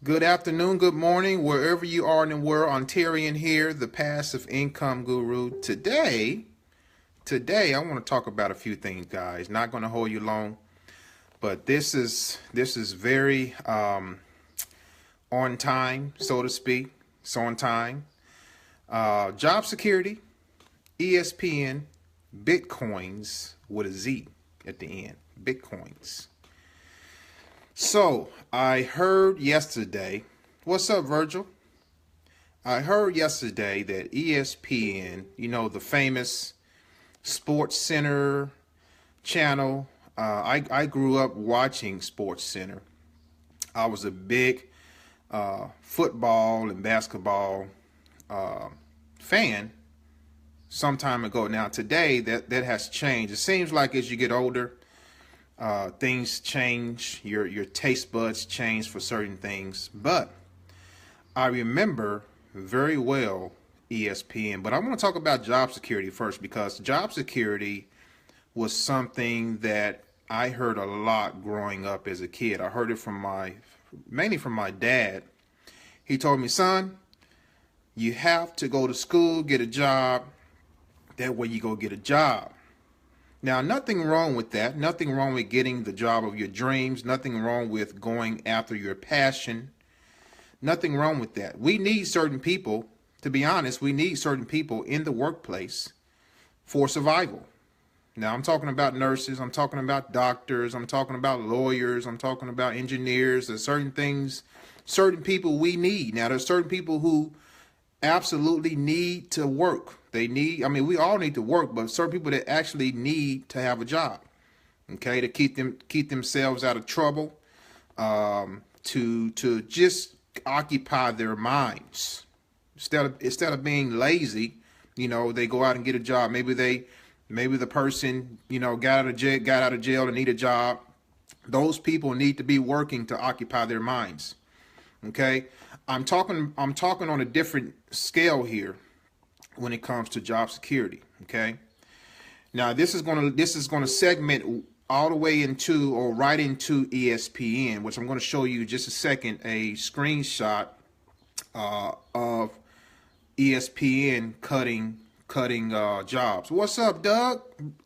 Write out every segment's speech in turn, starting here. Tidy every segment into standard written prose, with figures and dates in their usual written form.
Good afternoon, good morning, wherever you are in the world. Ontarian here, the passive income guru. Today I want to talk about a few things, guys. Not going to hold you long, but this is very on time, so to speak. It's on time. Job security, ESPN, Bitcoins with a Z at the end. Bitcoins. So I heard yesterday. What's up, Virgil? I heard yesterday that ESPN, the famous Sports Center channel. I grew up watching Sports Center. I was a big football and basketball fan some time ago. Now today that has changed. It seems like as you get older, things change. Your taste buds change for certain things. But I remember very well ESPN. But I want to talk about job security first, because job security was something that I heard a lot growing up as a kid. I heard it mainly from my dad. He told me, son, you have to go to school, get a job. That way you go get a job. Now, nothing wrong with that. Nothing wrong with getting the job of your dreams. Nothing wrong with going after your passion. Nothing wrong with that. We need certain people, to be honest, we need certain people in the workplace for survival. Now, I'm talking about nurses. I'm talking about doctors. I'm talking about lawyers. I'm talking about engineers. There's certain things, certain people we need. Now, there's certain people who absolutely need to work. We all need to work, but certain people that actually need to have a job, okay, to keep themselves out of trouble, to just occupy their minds instead of being lazy. They go out and get a job. Maybe the person got out of jail and need a job. Those people need to be working to occupy their minds. Okay, I'm talking on a different scale here when it comes to job security. Okay, now this is gonna segment all the way into, or right into, ESPN, which I'm going to show you just a second, a screenshot of ESPN cutting jobs. What's up, Doug?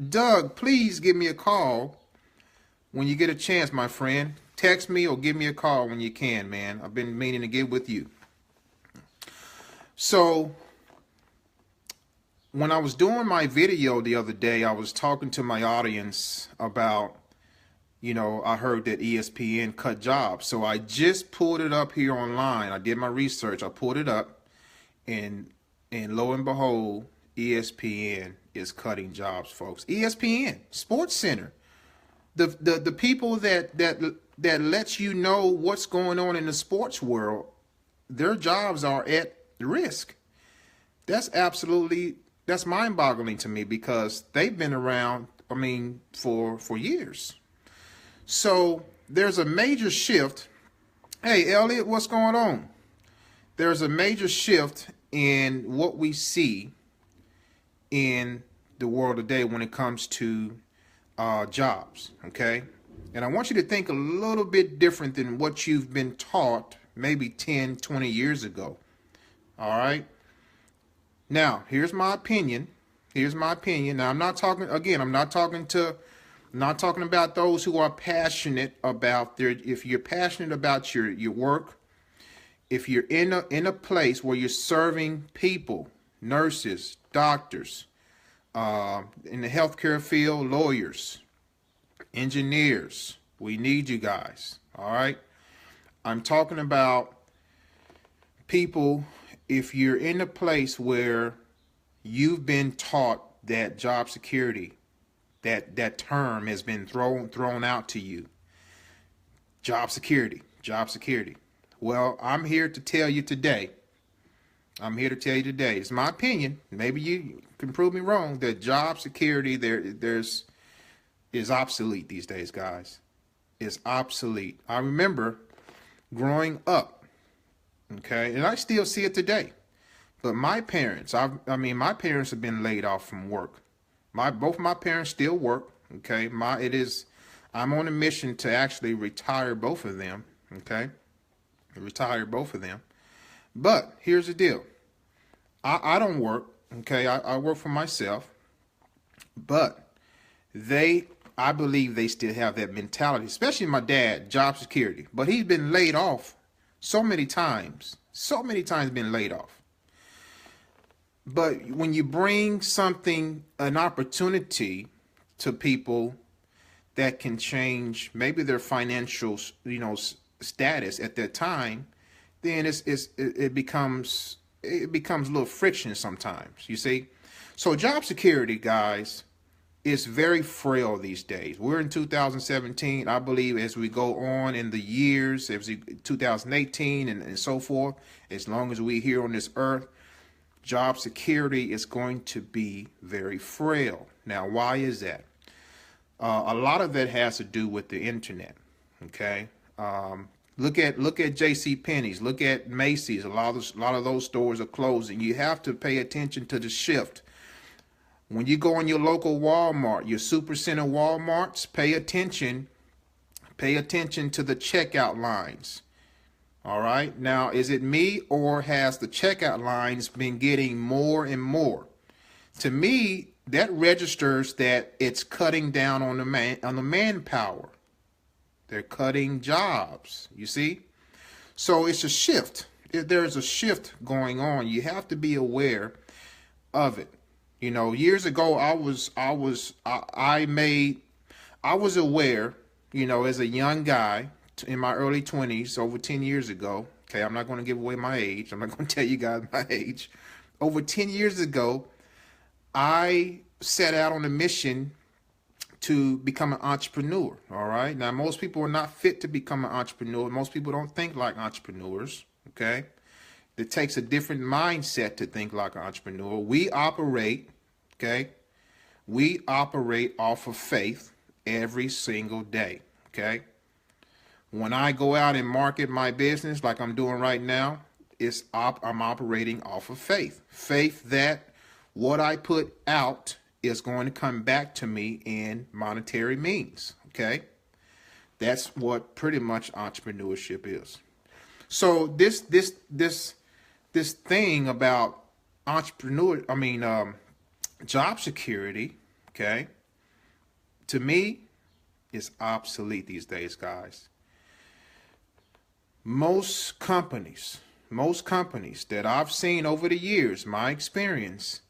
Doug, please give me a call when you get a chance, my friend. Text me or give me a call when you can, man. I've been meaning to get with you. So when I was doing my video the other day, I was talking to my audience about, I heard that ESPN cut jobs. So I just pulled it up here online. I did my research. I pulled it up, and lo and behold, ESPN is cutting jobs, folks. ESPN, Sports Center, the people that lets you know what's going on in the sports world, their jobs are at risk. That's mind-boggling to me, because they've been around, for years. So there's a major shift. Hey, Elliot, what's going on? There's a major shift in what we see in the world today when it comes to jobs, okay? And I want you to think a little bit different than what you've been taught maybe 10, 20 years ago, all right? Now, here's my opinion. Now, I'm not talking about those who are passionate about if you're passionate about your work, if you're in a place where you're serving people, nurses, doctors, in the healthcare field, lawyers, engineers, we need you guys, all right? I'm talking about people, if you're in a place where you've been taught that job security, that term has been thrown out to you. Job security. Well, I'm here to tell you today. It's my opinion. Maybe you can prove me wrong, that job security is obsolete these days, guys. It's obsolete. I remember growing up, okay, and I still see it today. But my parents, my parents have been laid off from work. Both my parents still work. Okay, I'm on a mission to actually retire both of them. Okay, retired both of them. But here's the deal. I don't work, okay? I work for myself. But I believe they still have that mentality, especially my dad, job security. But he's been laid off so many times been laid off. But when you bring an opportunity to people that can change maybe their financial, status at that time, then it becomes a little friction sometimes, you see. So job security, guys, is very frail these days. We're in 2017. I believe as we go on in the years, 2018 and so forth, as long as we're here on this earth, job security is going to be very frail. Now, why is that? A lot of that has to do with the internet. Okay, look at J.C. Penney's, look at Macy's. A lot of those stores are closing. You have to pay attention to the shift. When you go in your local Walmart, your supercenter Walmarts, pay attention to the checkout lines. All right. Now, is it me, or has the checkout lines been getting more and more? To me, that registers that it's cutting down on the manpower. They're cutting jobs, you see? So it's a shift. There's a shift going on. You have to be aware of it. Years ago, I was aware, as a young guy in my early 20s, over 10 years ago. Okay, I'm not going to give away my age. I'm not going to tell you guys my age. Over 10 years ago, I set out on a mission to become an entrepreneur. All right. Now, most people are not fit to become an entrepreneur. Most people don't think like entrepreneurs. Okay. It takes a different mindset to think like an entrepreneur. We operate off of faith every single day. Okay. When I go out and market my business like I'm doing right now, I'm operating off of faith. Faith that what I put out is going to come back to me in monetary means. Okay. That's what pretty much entrepreneurship is. So this thing about job security, okay, to me is obsolete these days, guys. Most companies that I've seen over the years, my experience,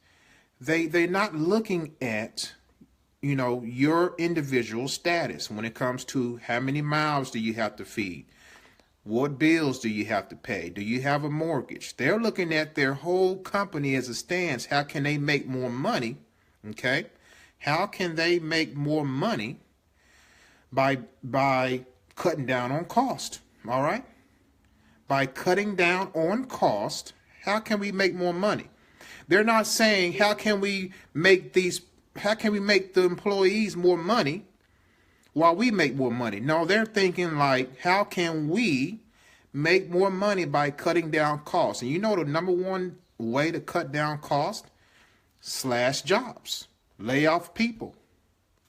they're not looking at, your individual status when it comes to how many mouths do you have to feed? What bills do you have to pay? Do you have a mortgage? They're looking at their whole company as a stance. How can they make more money? Okay. How can they make more money by cutting down on cost? All right. By cutting down on cost, how can we make more money? They're not saying how can we make the employees more money while we make more money. No, they're thinking like, how can we make more money by cutting down costs? And the number one way to cut down cost? Slash jobs. Lay off people.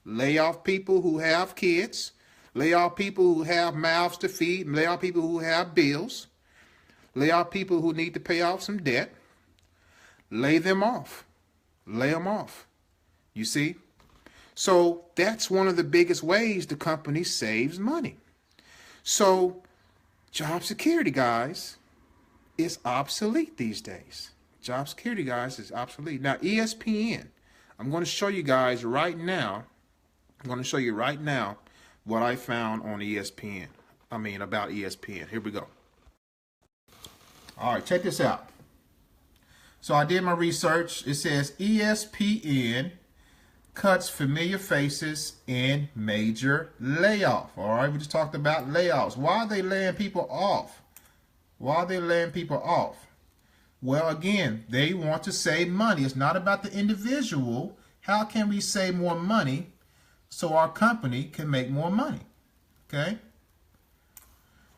Lay off people who have kids. Lay off people who have mouths to feed. Lay off people who have bills. Lay off people who need to pay off some debt. Lay them off. Lay them off. You see? So that's one of the biggest ways the company saves money. So job security, guys, is obsolete these days. Job security, guys, is obsolete. Now, ESPN, I'm going to show you guys right now. I'm going to show you right now what I found on ESPN. About ESPN. Here we go. All right, check this out. So I did my research. It says ESPN cuts familiar faces in major layoff. All right, we just talked about layoffs. Why are they laying people off? Well, again, they want to save money. It's not about the individual. How can we save more money so our company can make more money? Okay.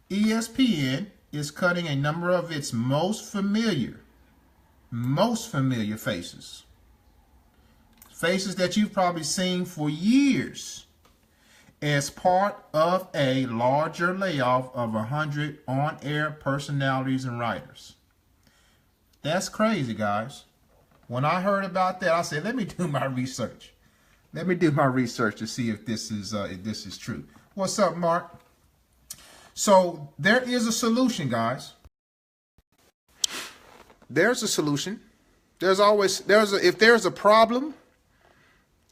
ESPN is cutting a number of its most familiar faces that you've probably seen for years. as part of a larger layoff of 100 on-air personalities and writers. That's crazy, guys. When I heard about that, I said, let me do my research. Let me do my research to see if this is true. What's up, Mark? So there is a solution, guys. There's a solution. If there's a problem,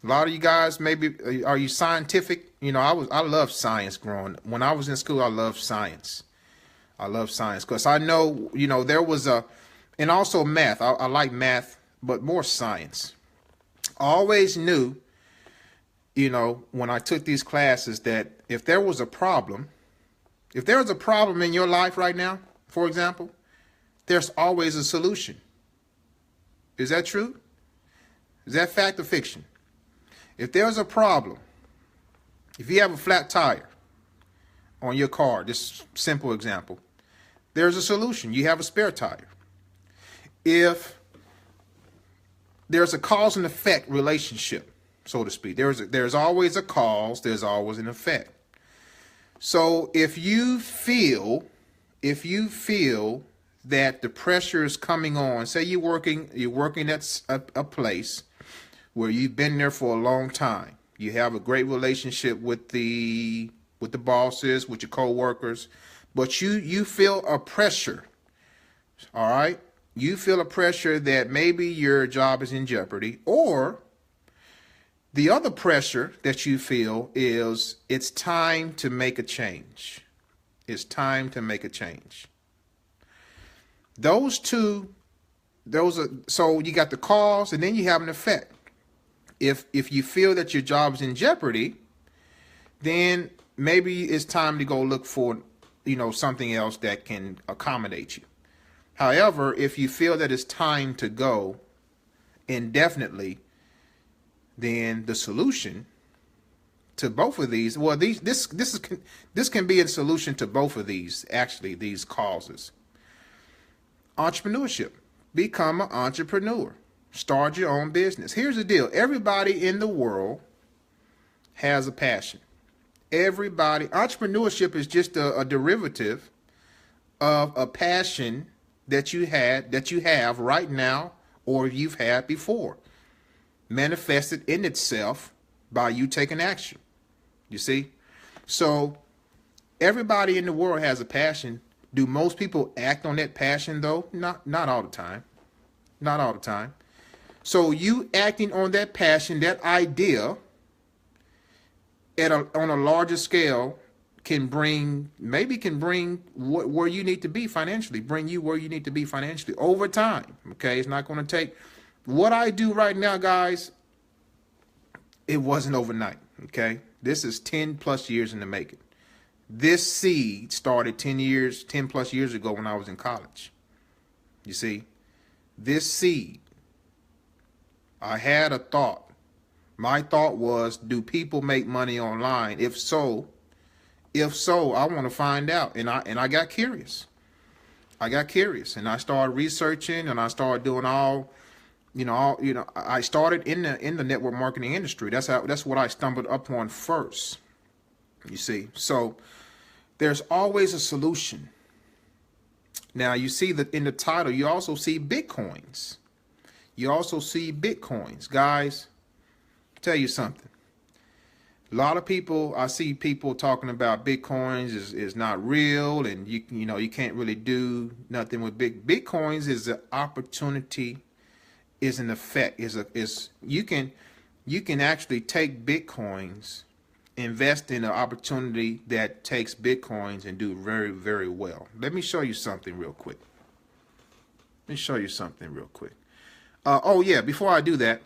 a lot of you guys maybe are you scientific? You know, I love science growing. When I was in school, I loved science. I love science because I know, you know, there was and also math. I like math, but more science. I always knew, you know, when I took these classes that if there was a problem in your life right now, for example, there's always a solution. Is that true? Is that fact or fiction? If there's a problem, if you have a flat tire on your car, this simple example, there's a solution. You have a spare tire. If there's a cause and effect relationship, so to speak, there's always a cause, there's always an effect. So if you feel that the pressure is coming on, say you're working at a place where you've been there for a long time, you have a great relationship with the bosses, with your co-workers, but you feel a pressure, all right? You feel a pressure that maybe your job is in jeopardy, or the other pressure that you feel is it's time to make a change. It's time to make a change. So you got the cause and then you have an effect. If you feel that your job is in jeopardy, then maybe it's time to go look for, you know, something else that can accommodate you. However, if you feel that it's time to go indefinitely, then the solution to both of these, well, this can be a solution to both of these, actually, these causes. Entrepreneurship. Become an entrepreneur. Start your own business. Here's the deal. Everybody in the world has a passion. Everybody. Entrepreneurship is just a derivative of a passion that you have right now, or you've had before, manifested in itself by you taking action. You see? So everybody in the world has a passion. Do most people act on that passion though? Not all the time. Not all the time. So you acting on that passion, that idea on a larger scale can bring where you need to be financially, bring you where you need to be financially over time. Okay, it's not going to take. What I do right now, guys, it wasn't overnight. Okay, this is 10 plus years in the making. This seed started 10 plus years ago when I was in college. You see, this seed, I had a thought. My thought was, do people make money online? If so, I want to find out. And I got curious. And I started researching, and I started doing I started in the network marketing industry. That's what I stumbled upon first. You see, so there's always a solution. Now you see that in the title, you also see Bitcoins. Guys, tell you something. A lot of people, I see people talking about Bitcoins is not real, and you can't really do nothing with Bitcoins. Is an opportunity, is an effect, you can actually take Bitcoins, invest in an opportunity that takes Bitcoins and do very, very well. Let me show you something real quick. Oh yeah, before I do that,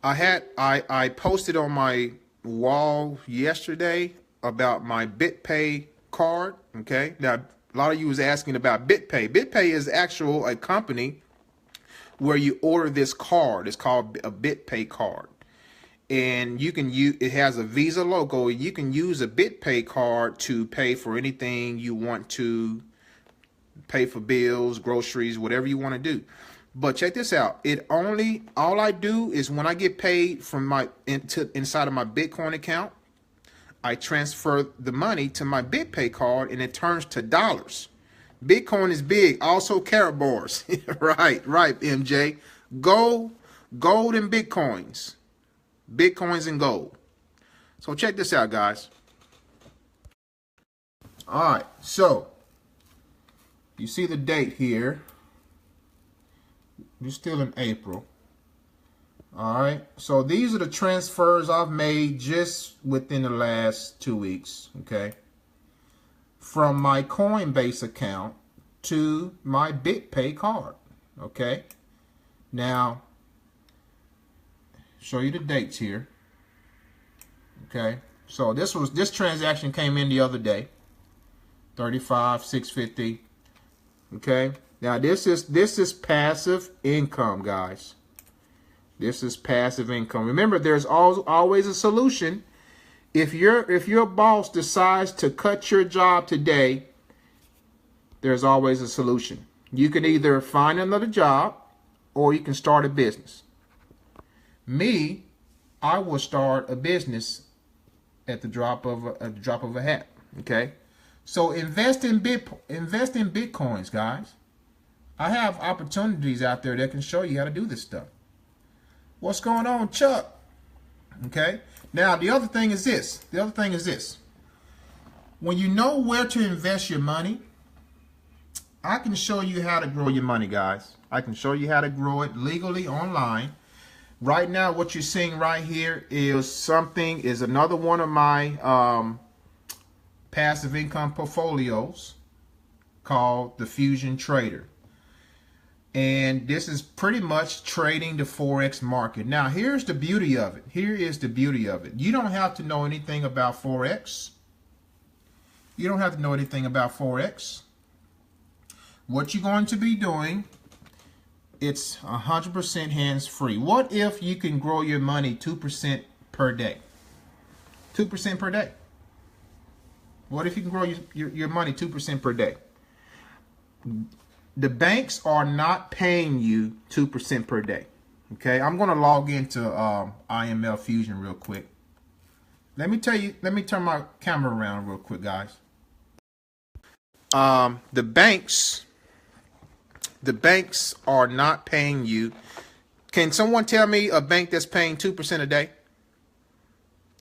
I posted on my wall yesterday about my BitPay card. Okay, now a lot of you was asking about BitPay. BitPay is a company where you order this card. It's called a BitPay card, and it has a Visa logo. You can use a BitPay card to pay for anything you want to pay for, bills, groceries, whatever you want to do. But check this out. All I do is when I get paid from inside of my Bitcoin account, I transfer the money to my BitPay card and it turns to dollars. Bitcoin is big. Also carrot bars. Right, MJ. Gold and Bitcoins. Bitcoins and gold. So check this out, guys. All right, so you see the date here. You're still in April. All right, so these are the transfers I've made just within the last 2 weeks, okay? From my Coinbase account to my BitPay card, okay? Now, show you the dates here, okay? So this transaction came in the other day, 35,650, okay? Now this is passive income, guys. This is passive income. Remember, there's always a solution. If your boss decides to cut your job today, there's always a solution. You can either find another job or you can start a business. Me, I will start a business at the drop of a hat. Okay, so invest in Bitcoins, guys. I have opportunities out there that can show you how to do this stuff. What's going on, Chuck? Okay. Now, the other thing is this. When you know where to invest your money, I can show you how to grow your money, guys. I can show you how to grow it legally online. Right now, what you're seeing right here is another one of my passive income portfolios called the Fusion Trader. And this is pretty much trading the forex market. Now, here's the beauty of it. Here is the beauty of it. You don't have to know anything about forex. You don't have to know anything about forex. What you're going to be doing, it's 100% hands-free. What if you can grow your money 2% per day? 2% per day. What if you can grow your money 2% per day? The banks are not paying you 2% per day. Okay, I'm going to log into IML Fusion real quick. Let me turn my camera around real quick, guys. The banks are not paying you. Can someone tell me a bank that's paying 2% a day?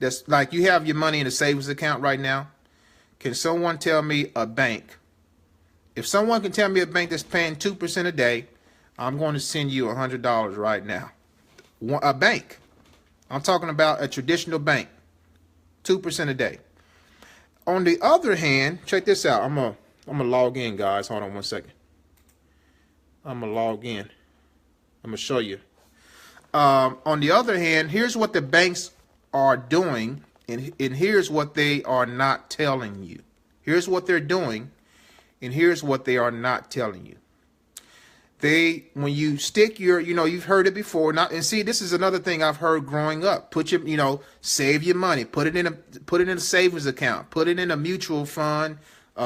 That's like you have your money in a savings account right now. Can someone tell me a bank? If someone can tell me a bank that's paying 2% a day, I'm going to send you $100 right now. A bank. I'm talking about a traditional bank. 2% a day. On the other hand, check this out. I'm gonna log in, guys. Hold on one second. I'm gonna log in. I'm gonna show you. On the other hand, here's what the banks are doing, and here's what they are not telling you. Here's what they're doing. And here's what they are not telling you. When you stick you've heard it before. And see, this is another thing I've heard growing up. Save your money. Put it in a savings account. Put it in a mutual fund,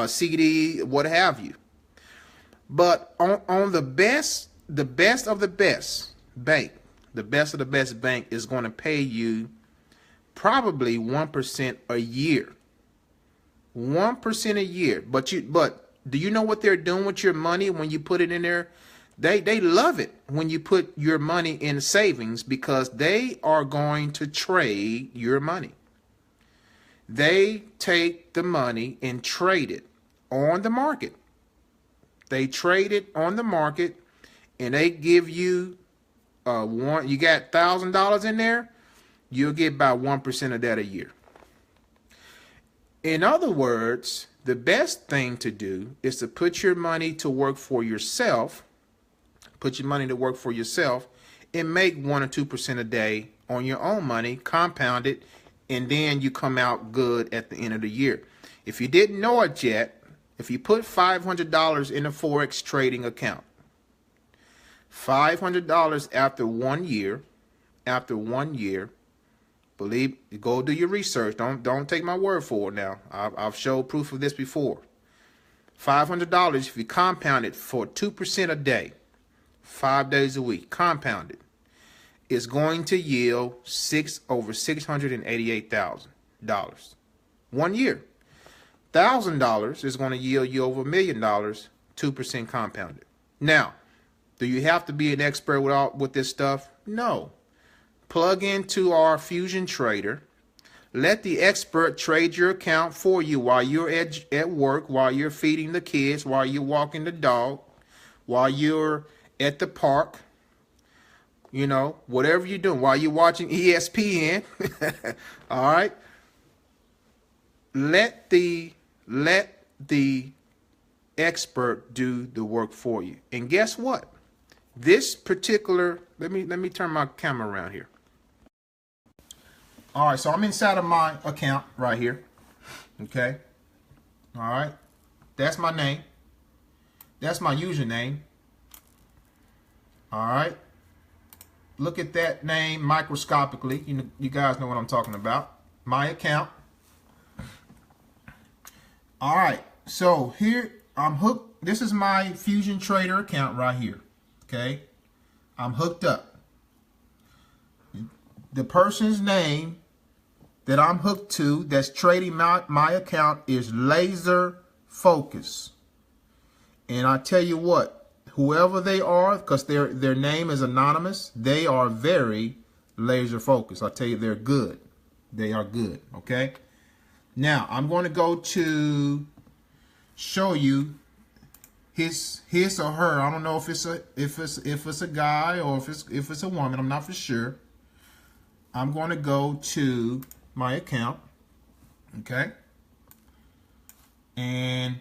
CD, what have you. But on the best of the best bank, the best of the best bank is going to pay you probably 1% a year. 1% a year. But do you know what they're doing with your money when you put it in there? They love it when you put your money in savings because they are going to trade your money. They take the money and trade it on the market. They trade it on the market and they give you you got $1,000 in there, you'll get about 1% of that a year. In other words, the best thing to do is to put your money to work for yourself. Put your money to work for yourself and make 1 or 2% a day on your own money, compound it, and then you come out good at the end of the year. If you didn't know it yet, if you put $500 in a forex trading account, $500 after 1 year, go do your research. Don't take my word for it now. I've showed proof of this before. $500 if you compound it for 2% a day. 5 days a week, compounded, is going to yield over $688,000. 1 year. $1,000 is going to yield you over $1 million, 2% compounded. Now, do you have to be an expert with this stuff? No. Plug into our Fusion Trader. Let the expert trade your account for you while you're at work, while you're feeding the kids, while you're walking the dog, while you're at the park, you know, whatever you're doing, while you're watching ESPN. All right. Let the expert do the work for you. And guess what? This particular, let me turn my camera around here. All right, so I'm inside of my account right here. Okay. All right. That's my name. That's my username. All right. Look at that name microscopically. You guys know what I'm talking about. My account. All right. So here I'm hooked. This is my Fusion Trader account right here. Okay. I'm hooked up. The person's name that I'm hooked to that's trading my account is Laser Focus. And I tell you what, whoever they are, because their name is anonymous, they are very laser focused. I tell you, they're good. They are good. Okay. Now I'm going to go to show you his or her. I don't know if it's a guy or if it's a woman. I'm not for sure. I'm going to go to my account, okay, and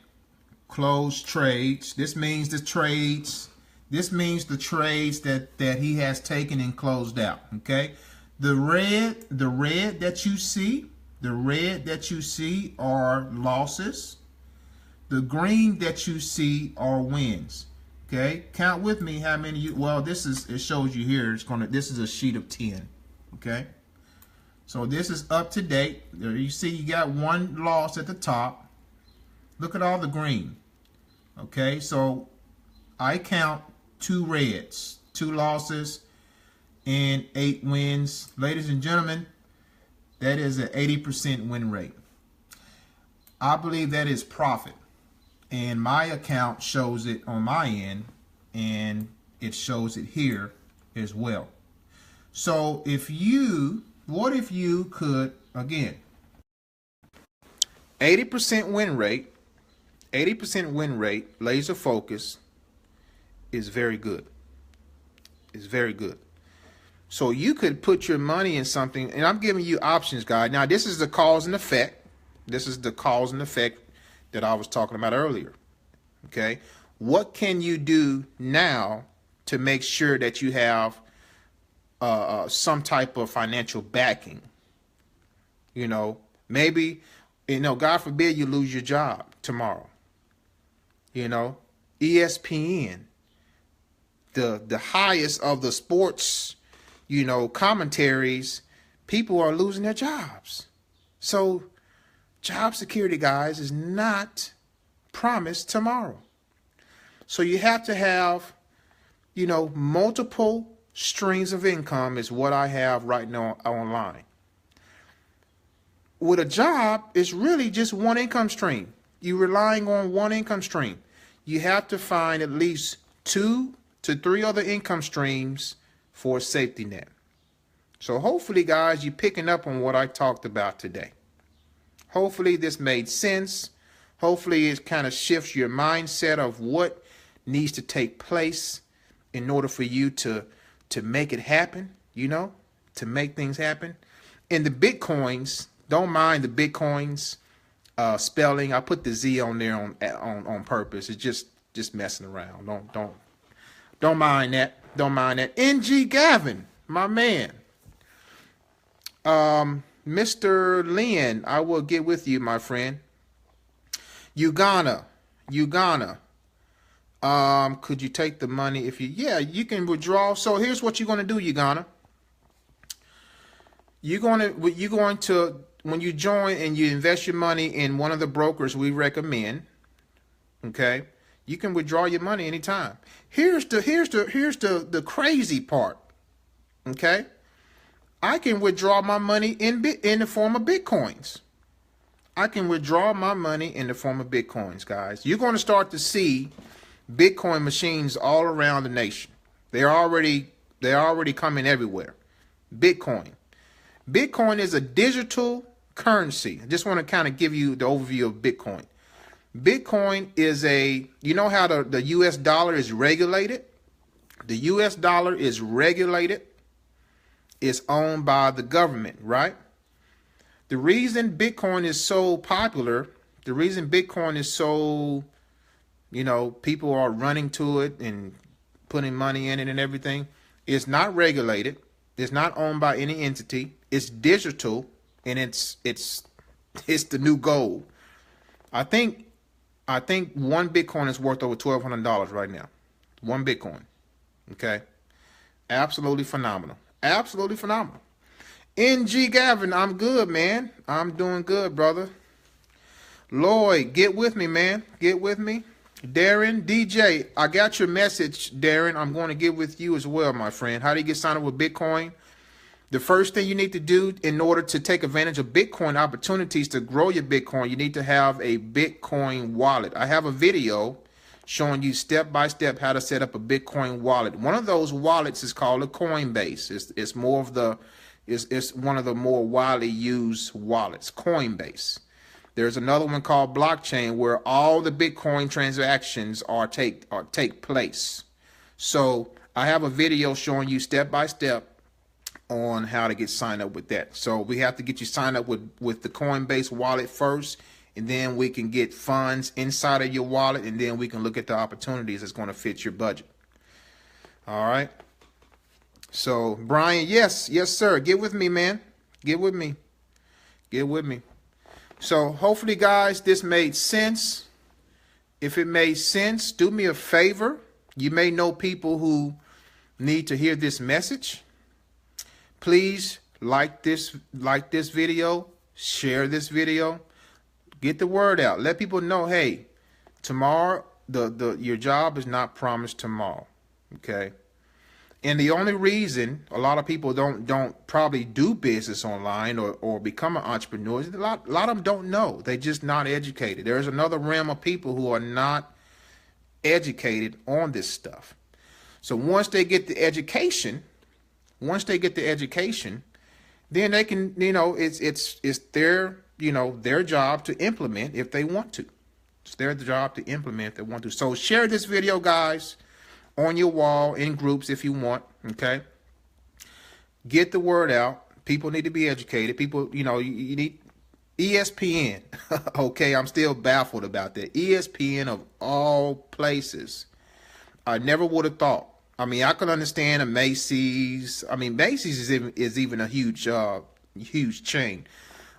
close trades. This means the trades. This means the trades that he has taken and closed out. Okay, the red that you see, are losses. The green that you see are wins. Okay, count with me how many well, it shows you here. This is a sheet of 10. Okay. So this is up to date. There you see you got one loss at the top. Look at all the green. Okay, so I count 2 reds, 2 losses, and 8 wins. Ladies and gentlemen, that is an 80% win rate. I believe that is profit. And my account shows it on my end, and it shows it here as well. So what if you could, again, 80% win rate, laser focus is very good. It's very good. So you could put your money in something, and I'm giving you options, guys. Now, this is the cause and effect. This is the cause and effect that I was talking about earlier. Okay. What can you do now to make sure that you have some type of financial backing? You know, maybe, God forbid you lose your job tomorrow. ESPN, the highest of the sports, commentaries, people are losing their jobs. So job security, guys, is not promised tomorrow. So you have to have, multiple streams of income is what I have right now online. With a job, it's really just one income stream. You're relying on one income stream. You have to find at least 2 to 3 other income streams for a safety net. So hopefully, guys, you're picking up on what I talked about today. Hopefully this made sense. Hopefully it kind of shifts your mindset of what needs to take place in order for you to make it happen, to make things happen. And the Bitcoins, don't mind the Bitcoins spelling. I put the Z on there on purpose. It's just messing around. Don't mind that. Don't mind that. NG Gavin, my man. Mr. Lynn, I will get with you, my friend. Uganda. Could you take the money if you can withdraw. So here's what you're going to do, Uganda. You're going to, when you join and you invest your money in one of the brokers we recommend, okay, You can withdraw your money anytime. Here's the crazy part. Okay? I can withdraw my money in the form of Bitcoins. I can withdraw my money in the form of Bitcoins, guys. You're going to start to see Bitcoin machines all around the nation. They're already coming everywhere. Bitcoin. Bitcoin is a digital currency. I just want to kind of give you the overview of Bitcoin. Bitcoin is you know how the US dollar is regulated? The US dollar is regulated. It's owned by the government, right? The reason Bitcoin is so popular, the reason Bitcoin is so, people are running to it and putting money in it and everything, it's not regulated. It's not owned by any entity. It's digital, and it's the new gold. I think one Bitcoin is worth over $1,200 right now. One Bitcoin. Okay. Absolutely phenomenal. Absolutely phenomenal. NG Gavin, I'm good, man. I'm doing good, brother. Lloyd, get with me, man. Get with me. Darren, DJ, I got your message, Darren. I'm going to get with you as well, my friend. How do you get signed up with Bitcoin? The first thing you need to do in order to take advantage of Bitcoin opportunities to grow your Bitcoin, you need to have a Bitcoin wallet. I have a video showing you step by step how to set up a Bitcoin wallet. One of those wallets is called a Coinbase. It's one of the more widely used wallets, Coinbase. There's another one called blockchain where all the Bitcoin transactions take place. So I have a video showing you step by step on how to get signed up with that. So we have to get you signed up with the Coinbase wallet first, and then we can get funds inside of your wallet, and then we can look at the opportunities that's going to fit your budget. All right. So Brian, yes, sir. Get with me, man. Get with me. So hopefully, guys, this made sense. If it made sense, do me a favor. You may know people who need to hear this message. Please like this video, share this video, get the word out. Let people know, hey, tomorrow, your job is not promised tomorrow. Okay. And the only reason a lot of people don't probably do business online or become an entrepreneur is a lot of them don't know. They're just not educated. There's another realm of people who are not educated on this stuff. So once they get the education, then they can, it's their job to implement if they want to. It's their job to implement if they want to. So share this video, guys, on your wall, in groups if you want, okay? Get the word out. People need to be educated. People, you need ESPN, okay? I'm still baffled about that. ESPN of all places. I never would have thought. I mean, I can understand a Macy's. I mean, Macy's is even a huge chain.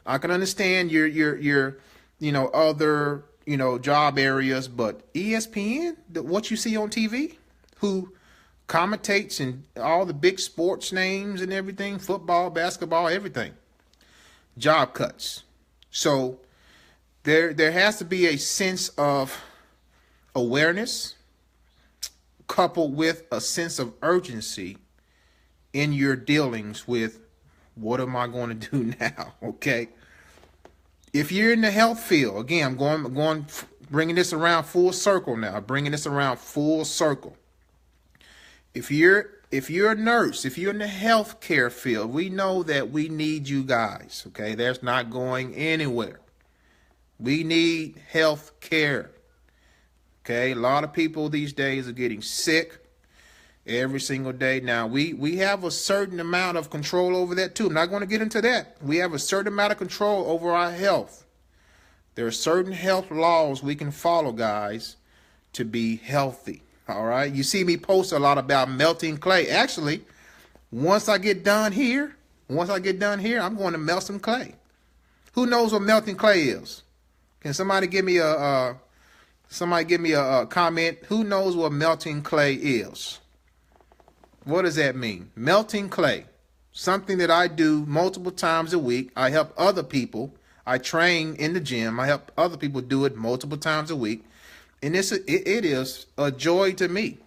I can understand your other, job areas, but ESPN, what you see on TV, who commentates in all the big sports names and everything, football, basketball, everything, job cuts. So there has to be a sense of awareness coupled with a sense of urgency in your dealings with what am I going to do now, okay? If you're in the health field, again, I'm going bringing this around full circle now, If you're a nurse, if you're in the healthcare field, we know that we need you guys, okay? That's not going anywhere. We need health care, okay? A lot of people these days are getting sick every single day. Now, we have a certain amount of control over that too. I'm not going to get into that. We have a certain amount of control over our health. There are certain health laws we can follow, guys, to be healthy. All right. You see me post a lot about melting clay. Actually, once I get done here, I'm going to melt some clay. Who knows what melting clay is? Can somebody give me a comment? Who knows what melting clay is? What does that mean? Melting clay, something that I do multiple times a week. I help other people. I train in the gym. I help other people do it multiple times a week. And it is a joy to me,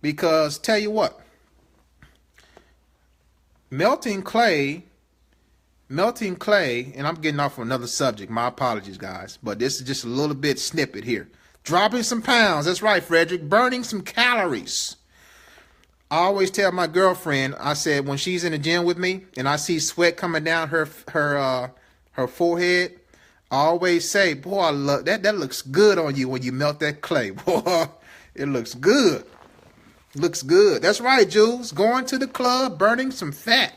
because tell you what, melting clay, and I'm getting off on another subject. My apologies, guys, but this is just a little bit snippet here. Dropping some pounds. That's right, Frederick. Burning some calories. I always tell my girlfriend, I said, when she's in the gym with me and I see sweat coming down her forehead, I always say, boy, I love that. That looks good on you when you melt that clay. Boy, it looks good. Looks good. That's right, Jules. Going to the club, burning some fat.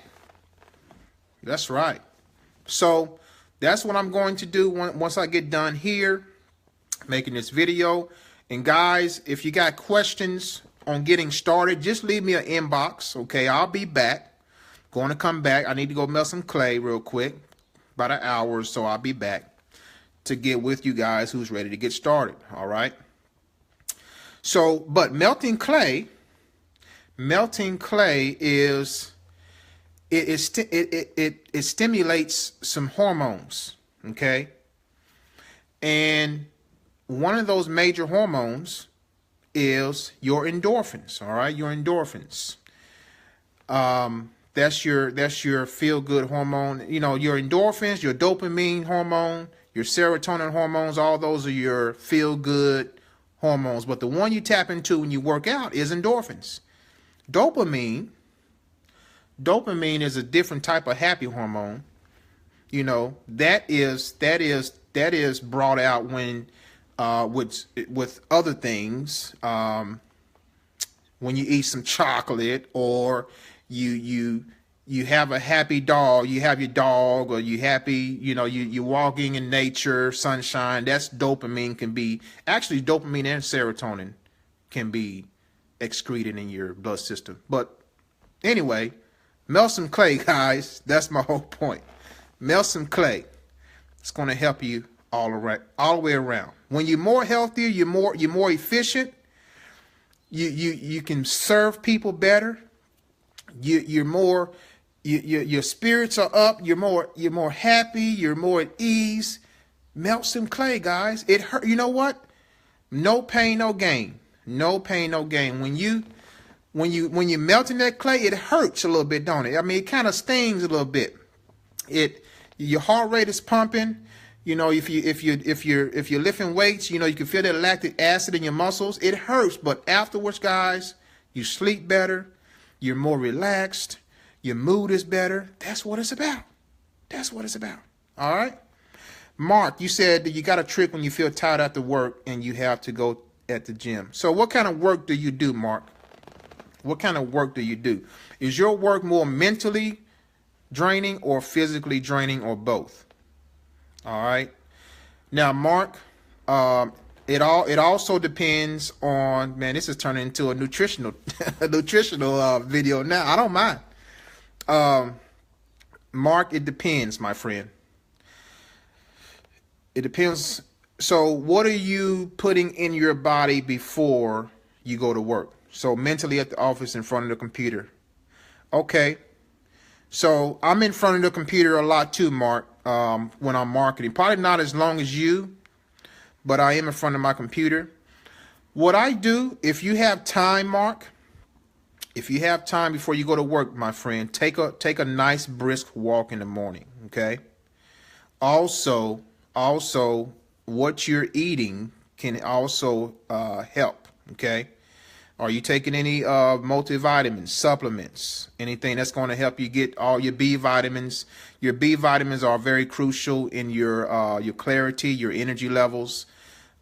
That's right. So that's what I'm going to do once I get done here making this video. And guys, if you got questions on getting started, just leave me an inbox. Okay, I'll be back. Going to come back. I need to go melt some clay real quick. About an hour or so, I'll be back to get with you guys who's ready to get started. All right. So, but melting clay is it stimulates some hormones. Okay. And one of those major hormones is your endorphins. All right, your endorphins. That's your feel good hormone. You know, your endorphins, your dopamine hormone, your serotonin hormones. All those are your feel good hormones. But the one you tap into when you work out is endorphins. Dopamine is a different type of happy hormone. You know, that is brought out when with other things, when you eat some chocolate, or you have a happy dog, you have your dog, or you happy, you know, you're walking in nature, sunshine. That's dopamine. Can be actually dopamine and serotonin can be excreted in your blood system. But anyway, melt some clay, guys. That's my whole point. Melt some clay. It's going to help you all the way around. When you're more healthier, you're more efficient. You can serve people better. Your spirits are up. You're more happy. You're more at ease. Melt some clay, guys. It hurt. You know what? No pain, no gain. No pain, no gain. When you're melting that clay, it hurts a little bit, don't it? I mean, it kind of stings a little bit. Your heart rate is pumping. You know, if you're lifting weights, you know, you can feel that lactic acid in your muscles. It hurts, but afterwards, guys, you sleep better. You're more relaxed. Your mood is better. That's what it's about. That's what it's about. All right. Mark, you said that you got a trick when you feel tired after work and you have to go at the gym. So what kind of work do you do, Mark? What kind of work do you do? Is your work more mentally draining or physically draining, or both? All right. Now, Mark, it also depends on, man, this is turning into a nutritional video now. I don't mind. Mark, it depends, my friend. It depends. So what are you putting in your body before you go to work? So mentally at the office in front of the computer. Okay. So I'm in front of the computer a lot too, Mark, when I'm marketing. Probably not as long as you, but I am in front of my computer. What I do, if you have time, Mark, if you have time before you go to work, my friend, take a nice brisk walk in the morning, okay? Also, what you're eating can also help, okay? Are you taking any multivitamins, supplements, anything that's going to help you get all your B vitamins? Your B vitamins are very crucial in your clarity, your energy levels.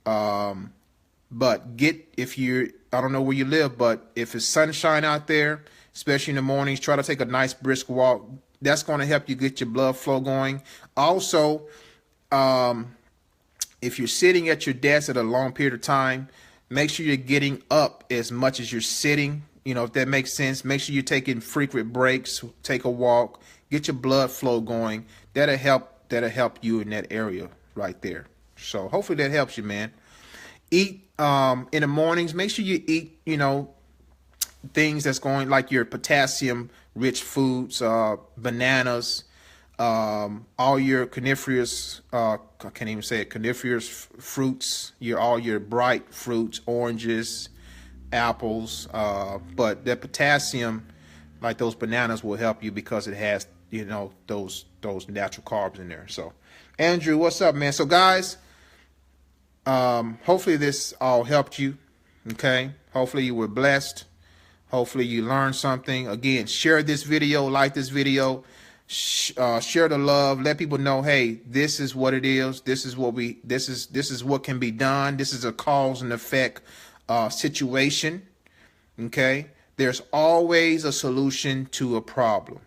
But I don't know where you live, but if it's sunshine out there, especially in the mornings, try to take a nice brisk walk. That's going to help you get your blood flow going. Also, if you're sitting at your desk at a long period of time, make sure you're getting up as much as you're sitting. You know, if that makes sense. Make sure you're taking frequent breaks. Take a walk. Get your blood flow going. That'll help you in that area right there. So hopefully that helps you, man. Eat in the mornings. Make sure you eat, you know, things that's going like your potassium-rich foods, bananas, all your coniferous, I can't even say it, coniferous fruits, all your bright fruits, oranges, apples, but that potassium, like those bananas, will help you because it has, those natural carbs in there. So, Andrew, what's up, man? So, guys, hopefully this all helped you. Okay, hopefully you were blessed. Hopefully you learned something. Again, share this video, like this video, share the love. Let people know, hey, this is what it is. This is what this is what can be done. This is a cause and effect situation. Okay, there's always a solution to a problem.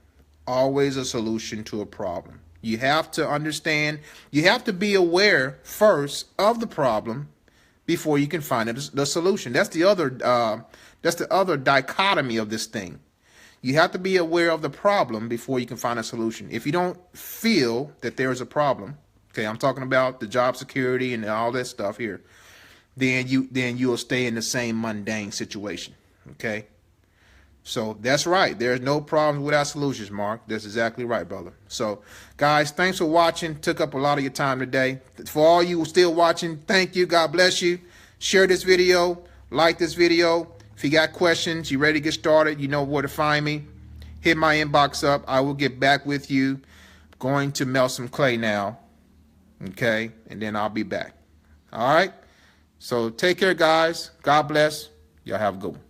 Always a solution to a problem. You have to understand. You have to be aware first of the problem before you can find the solution. That's the other dichotomy of this thing. You have to be aware of the problem before you can find a solution. If you don't feel that there is a problem, okay, I'm talking about the job security and all that stuff here, then you'll stay in the same mundane situation. Okay, so that's right. There's no problems without solutions, Mark. That's exactly right, brother. So, guys, thanks for watching. Took up a lot of your time today. For all you still watching, thank you. God bless you. Share this video. Like this video. If you got questions, you ready to get started, you know where to find me. Hit my inbox up. I will get back with you. Going to melt some clay now. Okay? And then I'll be back. All right? So take care, guys. God bless. Y'all have a good one.